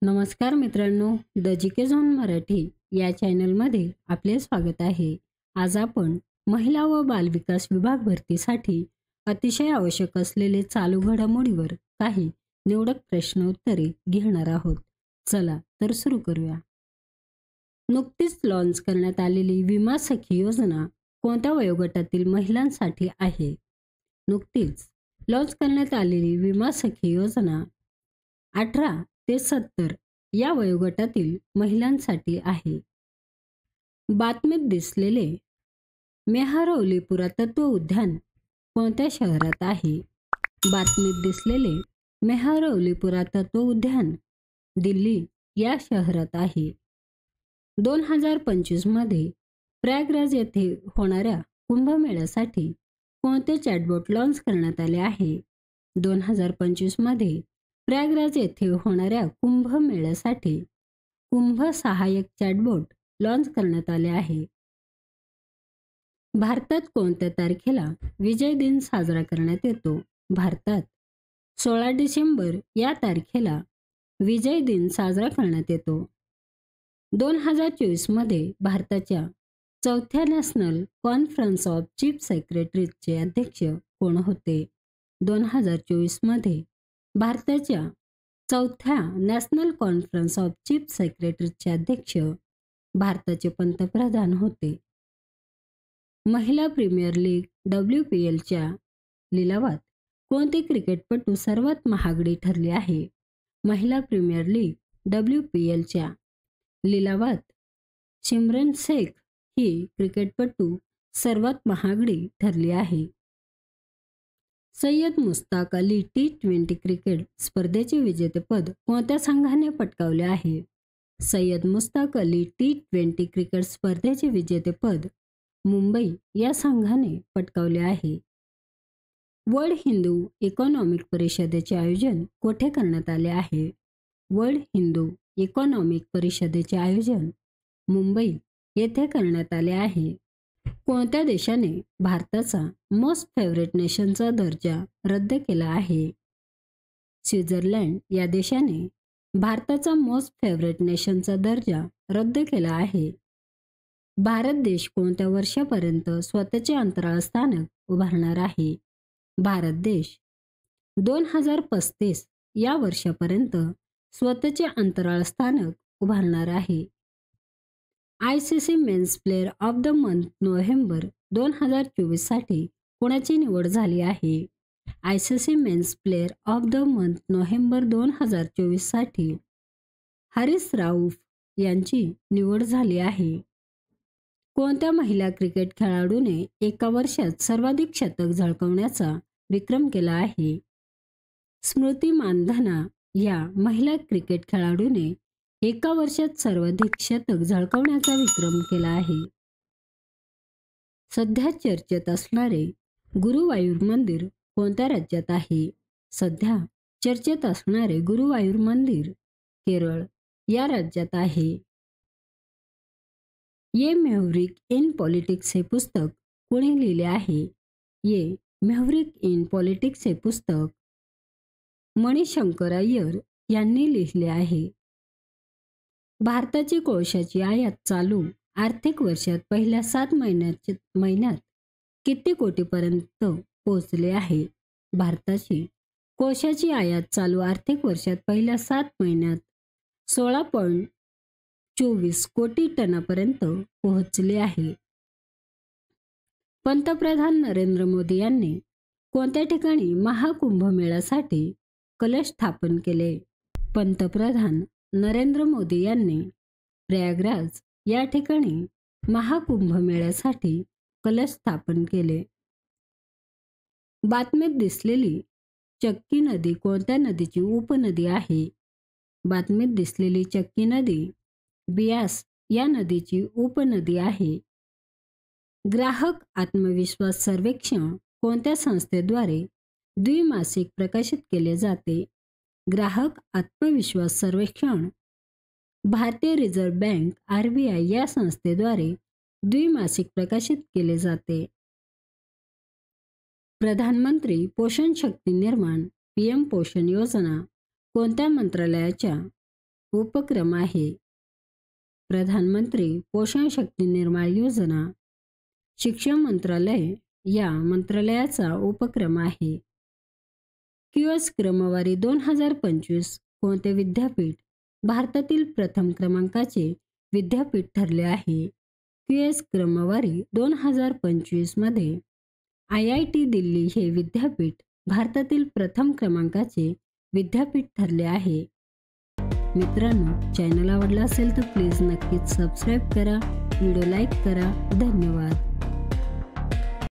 नमस्कार मित्रांनो, the GK zone Marathi या चॅनलमध्ये आपले स्वागत आहे. आज आपण महिला व बालविकास विभाग भरतीसाठी अतिशय आवश्यक असलेले चालू घडामोडीवर काही निवडक प्रश्न उत्तरे घेणार आहोत. चला तर सुरू करूया. नुकतीच लॉन्च करण्यात आलेली विमा सखी योजना कोणत्या वयोगटातील महिलांसाठी आहे? नुकतीच लॉन्च करण्यात आलेली विमा सखी योजना 18 ते 70 या वयोगटातील महिलांसाठी आहे. बातमीत दिसलेले मेहरौली पुरातत्व उद्यान कोणत्या शहरात आहे? बातमीत दिसलेले मेहरौली पुरातत्व उद्यान दिल्ली या शहरात आहे. 2025 मध्ये प्रयागराज येथे होणाऱ्या कुंभमेळ्यासाठी कोणते चॅटबॉट लॉन्च करण्यात आले आहे? 2025 मध्ये प्रयागराज येथे होणाऱ्या कुंभमेळ्यासाठी कुंभ सहाय्यक चॅटबॉट लॉन्च करण्यात आले आहे. भारतात कोणत्या तारखेला विजय दिन साजरा करण्यात येतो? भारतात 16 डिसेंबर या तारखेला विजय दिन साजरा करण्यात येतो. 2024 मध्ये भारताच्या चौथ्या नॅशनल कॉन्फरन्स ऑफ चीफ सेक्रेटरीजचे अध्यक्ष कोण होते? 2024 मध्ये भारताच्या चौथ्या नॅशनल कॉन्फरन्स ऑफ चीफ सेक्रेटरीजचे अध्यक्ष भारताचे पंतप्रधान होते. महिला प्रीमियर लीग WPLच्या लिलावात कोणते क्रिकेटपटू सर्वात महागडी ठरली आहे? महिला प्रीमियर लीग WPLच्या लिलावात सिमरन शेख ही क्रिकेटपटू सर्वात महागडी ठरली आहे. सय्यद मुश्ताक अली T20 क्रिकेट स्पर्धेचे विजेतेपद कोणत्या संघाने पटकावले आहे? सय्यद मुश्ताक अली T20 क्रिकेट स्पर्धेचे विजेतेपद मुंबई या संघाने पटकावले आहे. वर्ल्ड हिंदू इकॉनॉमिक परिषदेचे आयोजन कोठे करण्यात आले आहे? वर्ल्ड हिंदू इकॉनॉमिक परिषदेचे आयोजन मुंबई येथे करण्यात आले आहे. कोणत्या देशाने भारताचा मोस्ट फेवरेट नेशनचा दर्जा रद्द केला आहे? स्वित्झर्लंड या देशाने भारताचा मोस्ट फेवरेट नेशनचा दर्जा रद्द केला आहे. भारत देश कोणत्या वर्षापर्यंत स्वतःचे अंतराळ स्थानक उभारणार आहे? भारत देश 2035 या वर्षापर्यंत स्वतःचे अंतराळ स्थानक उभारणार आहे. ICC men's player of the month November 2024 साठी कोणाची निवड झाली आहे? ICC men's player of the month November 2024 साठी हारिस राऊफ यांची निवड झाली आहे. कोणत्या महिला क्रिकेट खेळाडूने एका वर्षात सर्वाधिक शतक झळकवण्याचा विक्रम केला आहे? स्मृती मानधना या महिला क्रिकेट खेळाडूने एका वर्षात सर्वाधिक शतक झळकवण्याचा विक्रम केला आहे. सध्या चर्चेत असणारे गुरुवायूर मंदिर कोणत्या राज्यात आहे? सध्या चर्चेत असणारे गुरुवायूर मंदिर केरळ या राज्यात आहे. ये मेहरिक इन पॉलिटिक्स हे पुस्तक कोणी लिहिले आहे? ये मेहरिक इन पॉलिटिक्स हे पुस्तक मणिशंकर अय्यर यांनी लिहिले आहे. भारताची कोळशाची आयात चालू आर्थिक वर्षात पहिल्या 7 महिन्यात किती कोटीपर्यंत पोहोचले आहे? भारताची कोळशाची आयात चालू आर्थिक वर्षात पहिल्या 7 महिन्यात 16.24 कोटी टनापर्यंत पोहोचले आहे. पंतप्रधान नरेंद्र मोदी यांनी कोणत्या ठिकाणी महाकुंभमेळ्यासाठी कलश स्थापन केले? पंतप्रधान नरेंद्र मोदी यांनी प्रयागराज या ठिकाणी महाकुंभमेळ्यासाठी कलश स्थापन केले. बातमीत दिसलेली चक्की नदी कोणत्या नदीची उपनदी आहे? बातमीत दिसलेली चक्की नदी बियास या नदीची उपनदी आहे. ग्राहक आत्मविश्वास सर्वेक्षण कोणत्या संस्थेद्वारे द्विमासिक प्रकाशित केले जाते? ग्राहक आत्मविश्वास सर्वेक्षण भारतीय रिझर्व्ह बँक RBI या संस्थेद्वारे द्विमासिक प्रकाशित केले जाते. प्रधानमंत्री पोषण शक्ती निर्माण PM पोषण योजना कोणत्या मंत्रालयाच्या उपक्रम आहे? प्रधानमंत्री पोषण शक्ती निर्माण योजना शिक्षण मंत्रालय या मंत्रालयाचा उपक्रम आहे. क्यूएस क्रमवारी 2025 कोणते विद्यापीठ भारतातील प्रथम क्रमांकाचे विद्यापीठ ठरले आहे? क्यूएस क्रमवारी 2025 मध्ये IIT दिल्ली हे विद्यापीठ भारतातील प्रथम क्रमांकाचे विद्यापीठ ठरले आहे. मित्रांनो, चॅनल आवडला असेल तर प्लीज नक्कीच सबस्क्राईब करा, व्हिडिओ लाईक करा. धन्यवाद.